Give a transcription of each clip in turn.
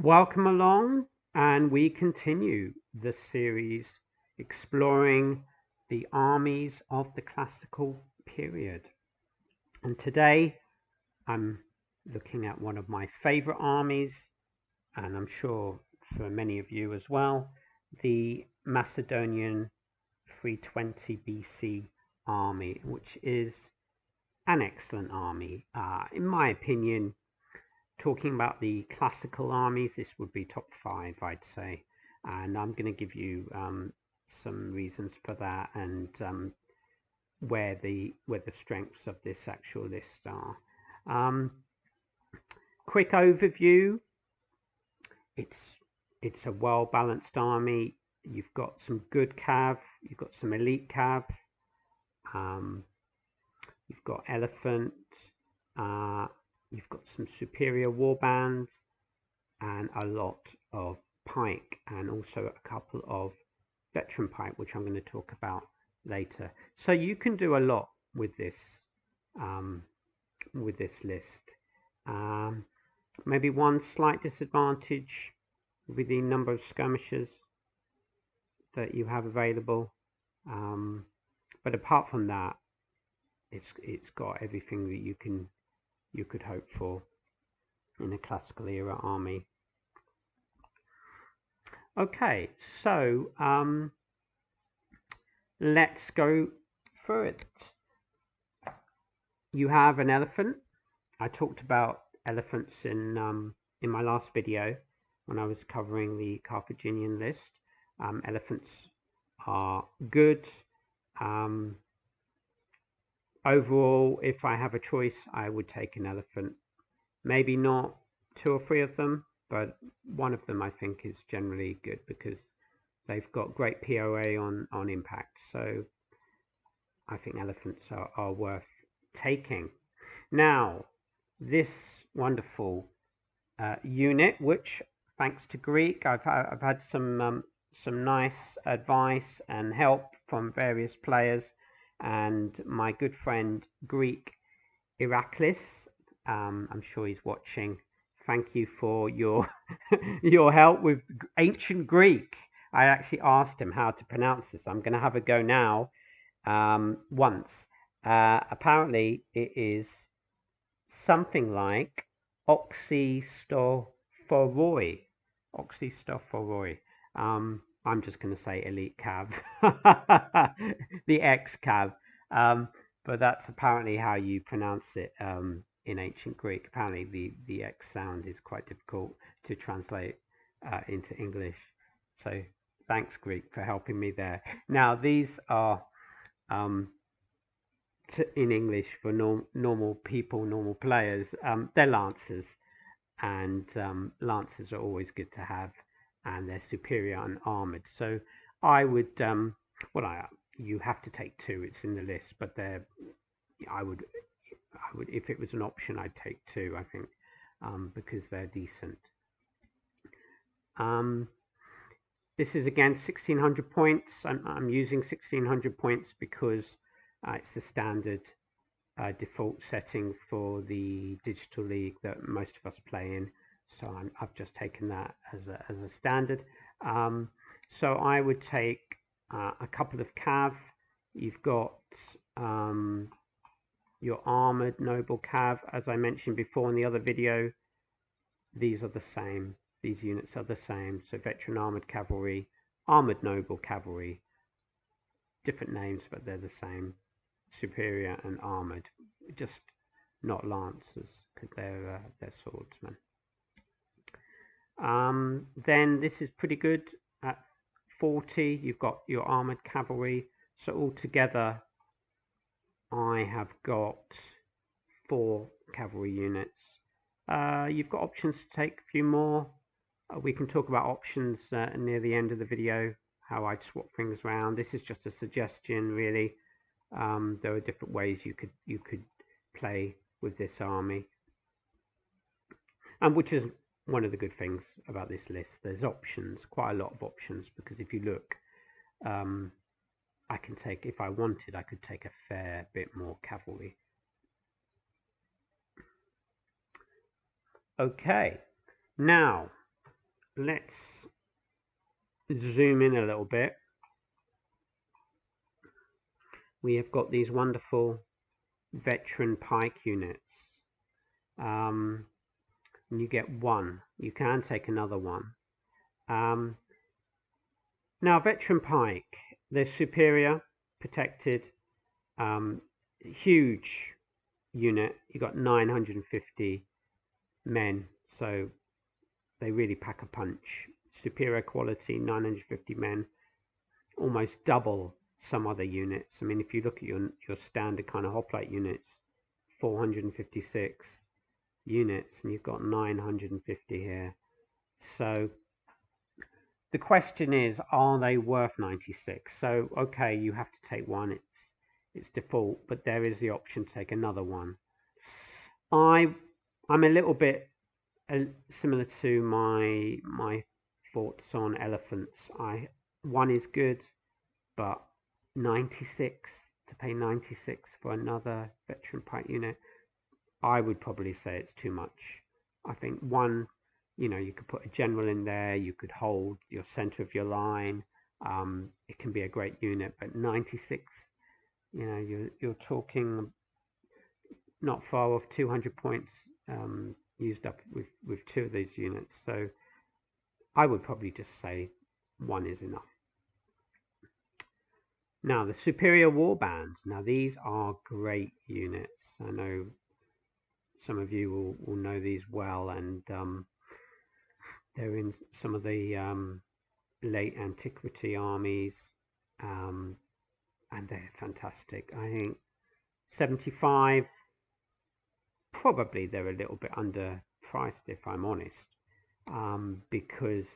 Welcome along, and we continue the series exploring the armies of the classical period. And today I'm looking at one of my favorite armies, and I'm sure for many of you as well, the Macedonian 320 BC army, which is an excellent army. In my opinion, talking about the classical armies, this would be top 5, I'd say. And I'm going to give you some reasons for that and where the strengths of this actual list are. Quick overview. It's a well-balanced army. You've got some good cav, you've got some elite cav, you've got elephant, you've got some superior warbands and a lot of pike, and also a couple of veteran pike, which I'm going to talk about later. So you can do a lot with this list. Maybe one slight disadvantage with the number of skirmishers that you have available, but apart from that, it's got everything that you could hope for in a classical era army. Okay, so let's go through it. You have an elephant. I talked about elephants in my last video when I was covering the Carthaginian list. Elephants are good. Overall, if I have a choice, I would take an elephant. Maybe not 2 or 3 of them, but one of them I think is generally good because they've got great POA on impact. So I think elephants are worth taking. Now, this wonderful unit, which thanks to Greek, I've had some nice advice and help from various players, and my good friend Greek Iraklis, I'm sure he's watching. Thank you for your your help with ancient Greek. I actually asked him how to pronounce this. I'm going to have a go now. Once apparently it is something like oxystophoroi. I'm just going to say elite cav, the X cav, but that's apparently how you pronounce it in ancient Greek. Apparently the X sound is quite difficult to translate into English. So thanks, Greek, for helping me there. Now, these are in English for normal people, normal players. They're lancers, and lancers are always good to have, and they're superior and armored. So I would, you have to take 2. It's in the list, but I would, if it was an option, I'd take 2. I think because they're decent. This is again 1600 points. I'm using 1600 points because it's the standard default setting for the digital league that most of us play in. So I've just taken that as a standard. So I would take a couple of cav. You've got your armored noble cav, as I mentioned before in the other video. These are the same. These units are the same. So veteran armored cavalry, armored noble cavalry, different names, but they're the same. Superior and armored, just not lancers because they're swordsmen. Then this is pretty good at 40. You've got your armored cavalry. So altogether, I have got 4 cavalry units. You've got options to take a few more. We can talk about options near the end of the video, how I'd swap things around. This is just a suggestion, really. There are different ways you could play with this army, and which is one of the good things about this list. There's options, quite a lot of options, because if you look, I can take, if I wanted, I could take a fair bit more cavalry. Okay, now let's zoom in a little bit. We have got these wonderful veteran pike units. And you get one. You can take another one. Now, veteran pike, they're superior, protected, huge unit. You got 950 men, so they really pack a punch. Superior quality, 950 men, almost double some other units. I mean, if you look at your standard kind of hoplite units, 456 units, and you've got 950 here. So the question is, are they worth 96? So okay, you have to take one. It's default, but there is the option to take another one. I'm a little bit similar to my thoughts on elephants. One is good, but 96, to pay 96 for another veteran pike unit, I would probably say it's too much. I think one, you could put a general in there, you could hold your center of your line. It can be a great unit, but 96, you're talking not far off 200 points used up with two of these units. So I would probably just say one is enough. Now, the superior warband. Now, these are great units. I know some of you will know these well, and they're in some of the late antiquity armies, and they're fantastic. I think 75, probably they're a little bit underpriced, if I'm honest, because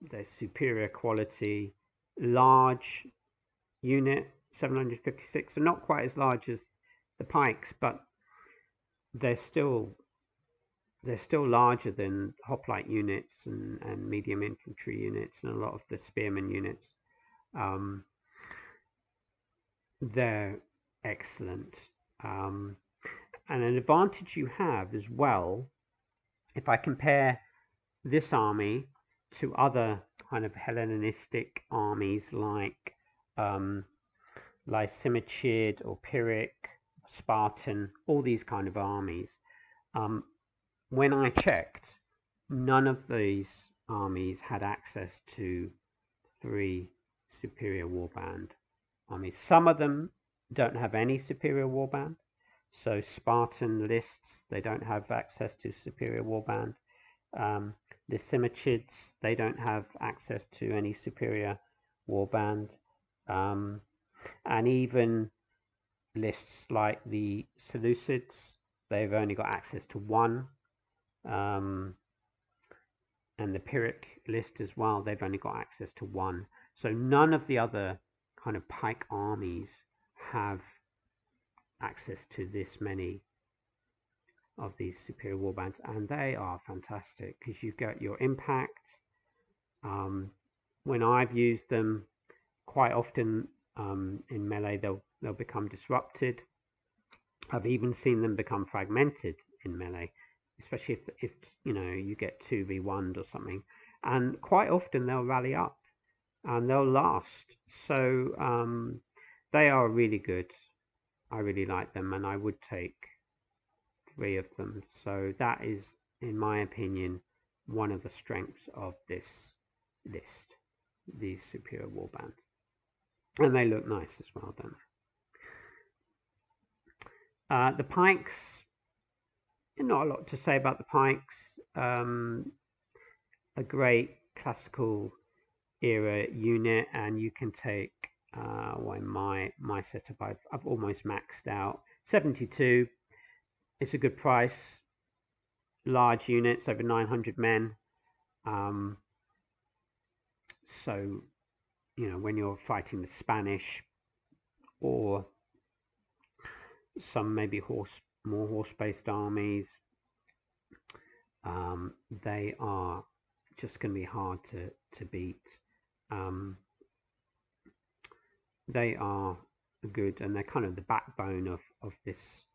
they're superior quality, large unit, 756, so not quite as large as the pikes, but they're still larger than hoplite units and medium infantry units and a lot of the spearmen units. They're excellent. And an advantage you have as well, if I compare this army to other kind of Hellenistic armies like Lysimachid or Pyrrhic, Spartan, all these kind of armies, when I checked, none of these armies had access to 3 superior warband armies. Some of them don't have any superior warband. So Spartan lists, they don't have access to superior warband. The Lysimachids, they don't have access to any superior warband. And even lists like the Seleucids, they've only got access to 1. And the Pyrrhic list as well, they've only got access to 1. So none of the other kind of pike armies have access to this many of these superior warbands, and they are fantastic because you get your impact. When I've used them, quite often in melee, they'll become disrupted. I've even seen them become fragmented in melee, especially if you get 2v1'd or something, and quite often they'll rally up and they'll last. So they are really good. I really like them, and I would take 3 of them. So that is, in my opinion, one of the strengths of this list, these superior warbands. And they look nice as well, don't they? The pikes, not a lot to say about the pikes. A great classical era unit, and you can take in my setup I've almost maxed out 72. It's a good price. Large units, over 900 men. So when you're fighting the Spanish or some maybe more horse-based armies, they are just going to be hard to beat. They are good, and they're kind of the backbone of this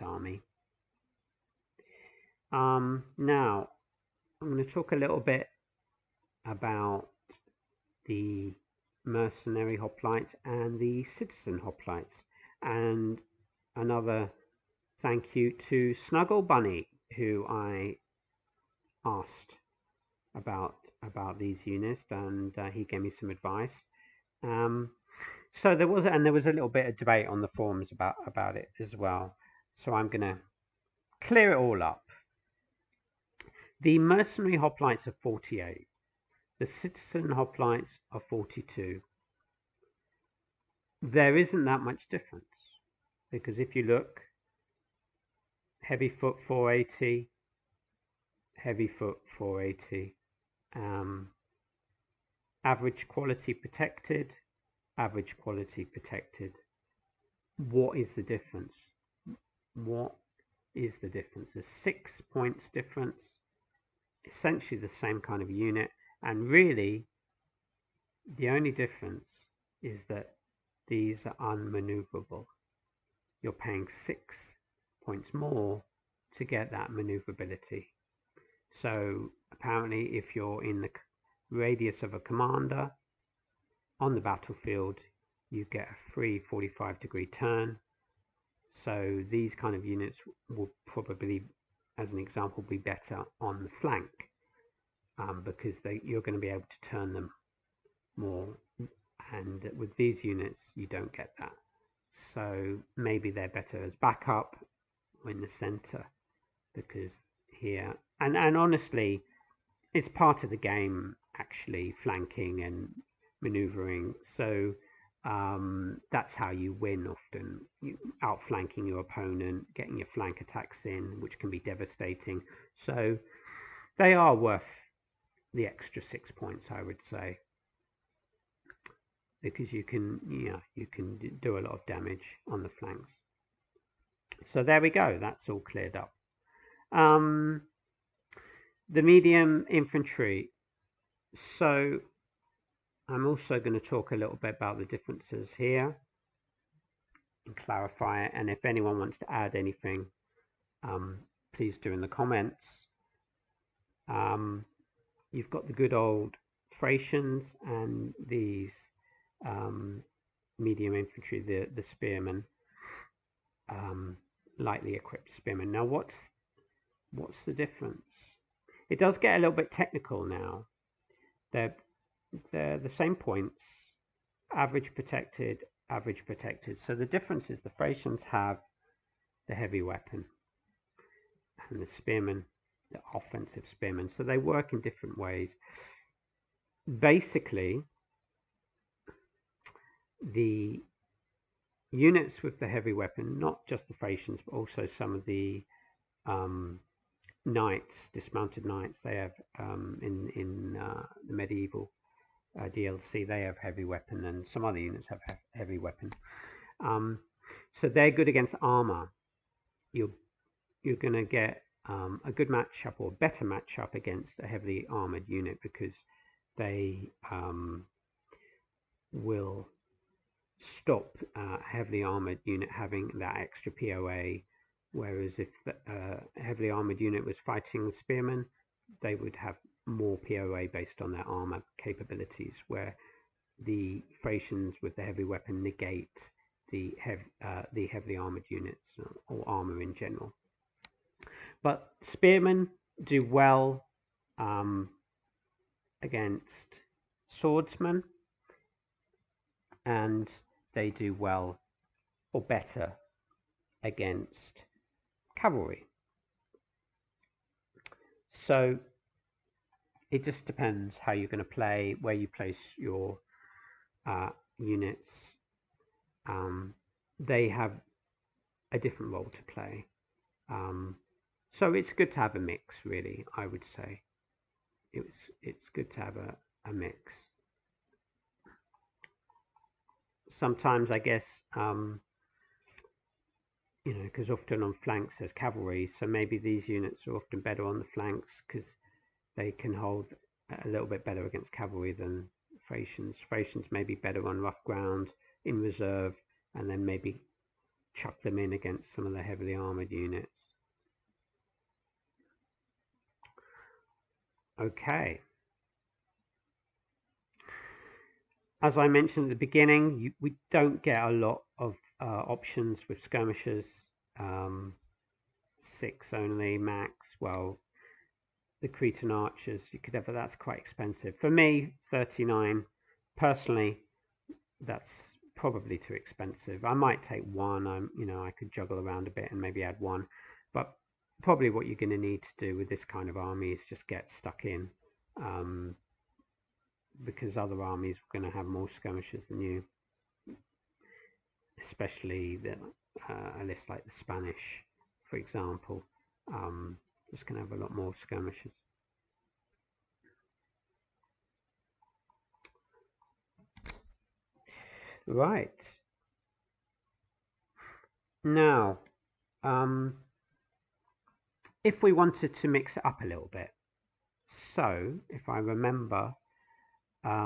army. Now I'm going to talk a little bit about the mercenary hoplites and the citizen hoplites. And another thank you to Snuggle Bunny, who I asked about these units, and he gave me some advice. So there was a little bit of debate on the forums about it as well. So I'm going to clear it all up. The mercenary hoplites are 48. The citizen hoplites are 42. There isn't that much difference, because if you look, heavy foot 480, heavy foot 480, average quality protected, average quality protected. What is the difference? What is the difference? There's 6 points difference, essentially the same kind of unit, and really the only difference is that these are unmaneuverable. You're paying 6 points more to get that maneuverability. So apparently if you're in the radius of a commander on the battlefield, you get a free 45-degree turn. So these kind of units will probably, as an example, be better on the flank, because you're going to be able to turn them more, and with these units you don't get that. So maybe they're better as backup in the center, because here, and honestly, it's part of the game, actually, flanking and maneuvering. So that's how you win often, outflanking your opponent, getting your flank attacks in, which can be devastating. So they are worth the extra 6 points, I would say, because you can do a lot of damage on the flanks. So there we go, that's all cleared up. The medium infantry. So I'm also going to talk a little bit about the differences here and clarify it, and if anyone wants to add anything, please do in the comments. You've got the good old Thracians and these medium infantry, the spearmen, lightly equipped spearmen. Now what's the difference? It does get a little bit technical now. They're the same points, average protected, average protected. So the difference is the Thracians have the heavy weapon and the spearmen, the offensive spearmen. So they work in different ways. Basically, the units with the heavy weapon, not just the Thracians, but also some of the knights, dismounted knights, they have in the medieval DLC, they have heavy weapon, and some other units have heavy weapon. So they're good against armor. You're going to get a good matchup, or better matchup, against a heavily armored unit, because they will stop a heavily armored unit having that extra POA. Whereas if a heavily armored unit was fighting spearmen, they would have more POA based on their armor capabilities, where the Thracians with the heavy weapon negate the heavily armored units, or armor in general. But spearmen do well against swordsmen, and they do well, or better, against cavalry. So it just depends how you're going to play, where you place your units. They have a different role to play. So it's good to have a mix, really, I would say. It's good to have a mix. Sometimes, I guess, because often on flanks there's cavalry, so maybe these units are often better on the flanks because they can hold a little bit better against cavalry than Thracians. Thracians may be better on rough ground in reserve, and then maybe chuck them in against some of the heavily armored units. Okay. As I mentioned at the beginning, we don't get a lot of options with skirmishers. 6 only max. Well, the Cretan archers, you could ever, that's quite expensive. For me, 39, personally, that's probably too expensive. I might take one. I could juggle around a bit and maybe add one, but probably what you're going to need to do with this kind of army is just get stuck in, because other armies are going to have more skirmishers than you, especially a list like the Spanish, for example. Just going to have a lot more skirmishers. Right. Now, if we wanted to mix it up a little bit, so if I remember, as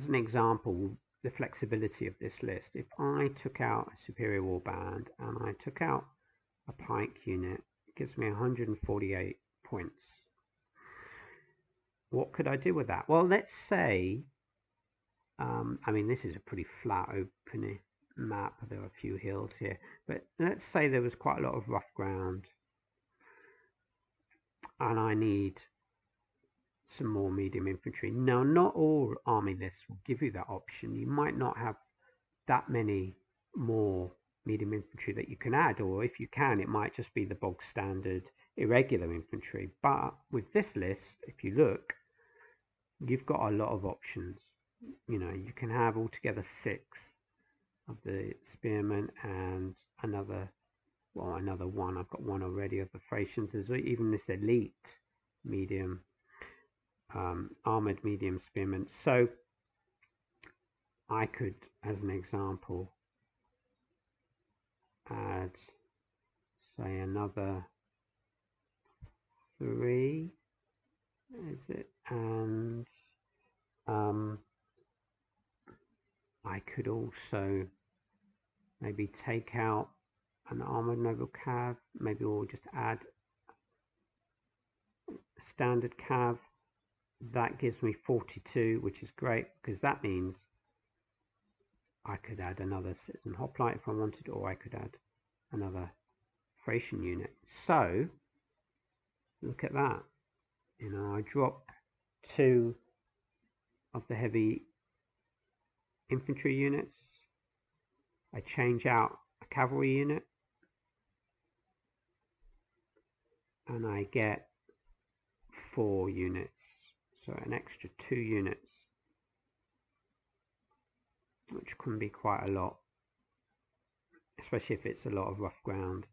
an example, the flexibility of this list, if I took out a superior warband and I took out a pike unit, it gives me 148 points. What could I do with that? Well, let's say, I mean, this is a pretty flat opening map. There are a few hills here, but let's say there was quite a lot of rough ground and I need some more medium infantry. Now, not all army lists will give you that option. You might not have that many more medium infantry that you can add, or if you can, it might just be the bog standard irregular infantry. But with this list, if you look, you've got a lot of options. You can have altogether 6 of the spearmen and another one. I've got one already of the Thracians. There's even this elite medium, armored medium spearmen. So I could, as an example, add, say, another 3, is it? And I could also maybe take out an armored noble cav, maybe we'll just add a standard cav. That gives me 42, which is great, because that means I could add another citizen hoplite if I wanted, or I could add another Thracian unit. So look at that. I drop 2 of the heavy infantry units. I change out a cavalry unit, and I get 4 units, so an extra 2 units, which can be quite a lot, especially if it's a lot of rough ground.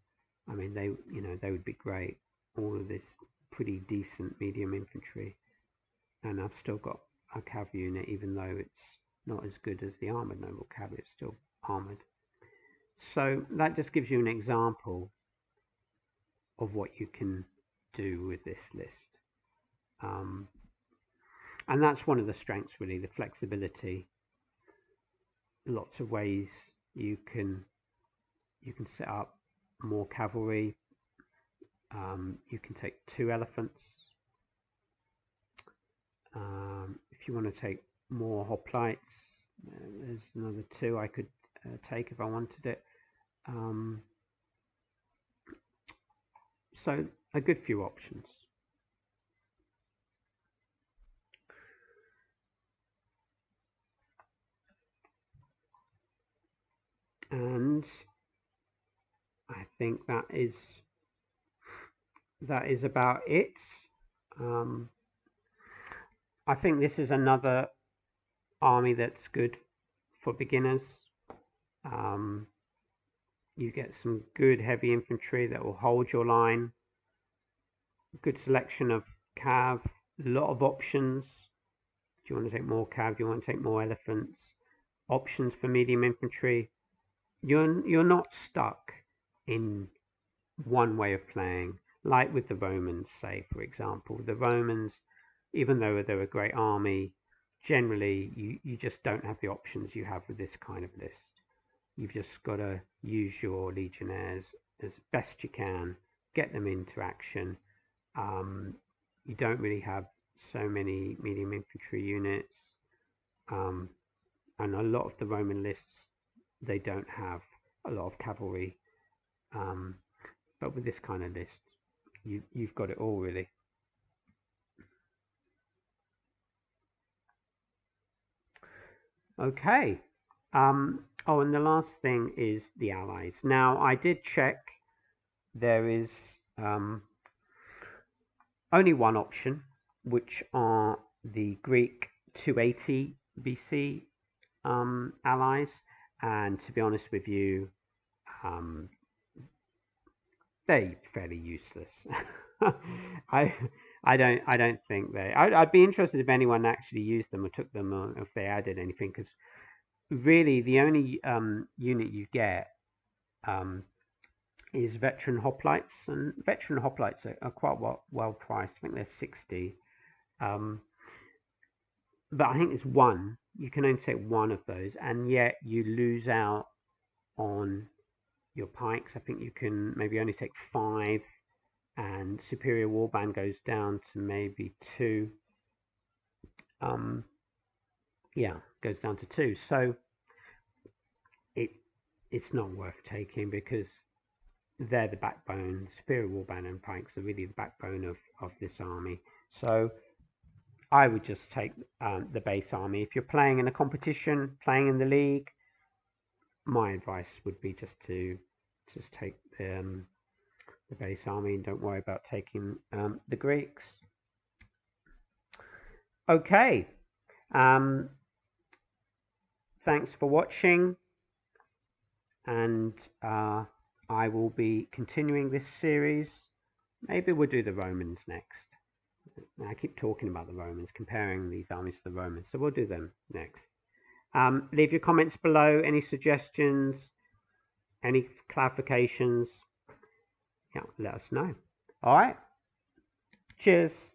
I mean, they would be great. All of this pretty decent medium infantry, and I've still got a cav unit, even though it's not as good as the armored noble cav, it's still armored. So that just gives you an example of what you can do with this list, and that's one of the strengths, really, the flexibility. Lots of ways you can set up more cavalry. You can take 2 elephants. If you want to take more hoplites, there's another 2 I could take if I wanted it. So a good few options. And I think that is about it. I think this is another army that's good for beginners. You get some good heavy infantry that will hold your line. Good selection of cav, a lot of options. Do you want to take more cav? Do you want to take more elephants? Options for medium infantry. You're not stuck in one way of playing, like with the Romans, say, for example. The Romans, even though they're a great army, generally you just don't have the options you have with this kind of list. You've just got to use your legionnaires as best you can, get them into action. You don't really have so many medium infantry units. And a lot of the Roman lists, they don't have a lot of cavalry, but with this kind of list, you've got it all really. Okay. Oh, and the last thing is the allies. Now, I did check. There is only one option, which are the Greek 280 BC allies, and to be honest with you, they're fairly useless. I I don't think they. I'd be interested if anyone actually used them or took them, or if they added anything, because really the only unit you get is veteran hoplites, and veteran hoplites are quite well priced. I think they're 60. But I think it's one. You can only take one of those, and yet you lose out on your pikes. I think you can maybe only take 5, and superior warband goes down to maybe 2. Yeah, goes down to 2. So it's not worth taking, because they're the backbone. Superior warband and pikes are really the backbone of this army. So I would just take the base army. If you're playing in a competition, playing in the league, my advice would be just to take the base army, and don't worry about taking the Greeks. Okay. Thanks for watching, and I will be continuing this series. Maybe we'll do the Romans next. I keep talking about the Romans, comparing these armies to the Romans, so we'll do them next. Leave your comments below, any suggestions, any clarifications. Yeah, let us know. All right. Cheers.